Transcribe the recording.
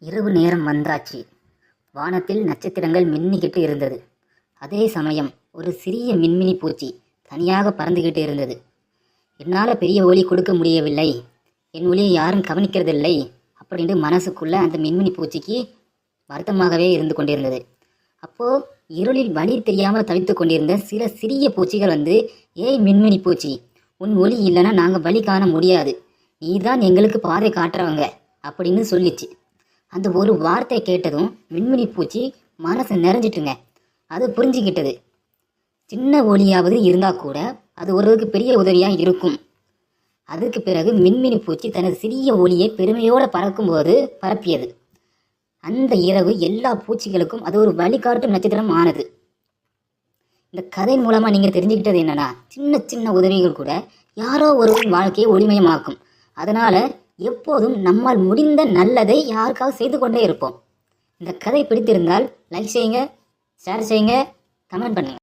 இரவு நேரம் வந்தாச்சு. வானத்தில் நட்சத்திரங்கள் மின்னிக்கிட்டு இருந்தது. அதே சமயம் ஒரு சிறிய மின்மினி பூச்சி தனியாக பறந்துகிட்டு இருந்தது. என்னால் பெரிய ஒலி கொடுக்க முடியவில்லை, என் ஒலியை யாரும் கவனிக்கிறதில்லை அப்படின்னு மனசுக்குள்ள அந்த மின்மினி பூச்சிக்கு வருத்தமாகவே இருந்து கொண்டிருந்தது. அப்போது இருளில் வழி தெரியாமல் தவித்து கொண்டிருந்த சில சிறிய பூச்சிகள் வந்து, ஏய் மின்மினி பூச்சி, உன் ஒலி இல்லைன்னா நாங்கள் வழி காண முடியாது, நீ தான் எங்களுக்கு பாதை காட்டுறவங்க அப்படின்னு சொல்லிச்சு. அந்த ஒரு வார்த்தை கேட்டதும் மின்மினி பூச்சி மனசு நிறைஞ்சிட்டுங்க. அது புரிஞ்சுக்கிட்டது, சின்ன ஒலியாவது இருந்தால் கூட அது ஒருவருக்கு பெரிய உதவியாக இருக்கும். அதுக்கு பிறகு மின்மினி பூச்சி தனது சிறிய ஒலியை பெருமையோடு பறக்கும்போது பரப்பியது. அந்த இரவு எல்லா பூச்சிகளுக்கும் அது ஒரு வழிகாட்டும் நட்சத்திரம் ஆனது. இந்த கதை மூலமாக நீங்கள் தெரிஞ்சுக்கிட்டது என்னன்னா, சின்ன சின்ன உதவிகள் கூட யாரோ ஒருவரின் வாழ்க்கையை ஒளிமயமாக்கும். அதனால் எப்போதும் நம்மால் முடிந்த நல்லதை யாருக்காவது செய்து கொண்டே இருப்போம். இந்த கதை பிடித்திருந்தால் லைக் செய்யுங்க, ஷேர் செய்யுங்க, கமெண்ட் பண்ணுங்கள்.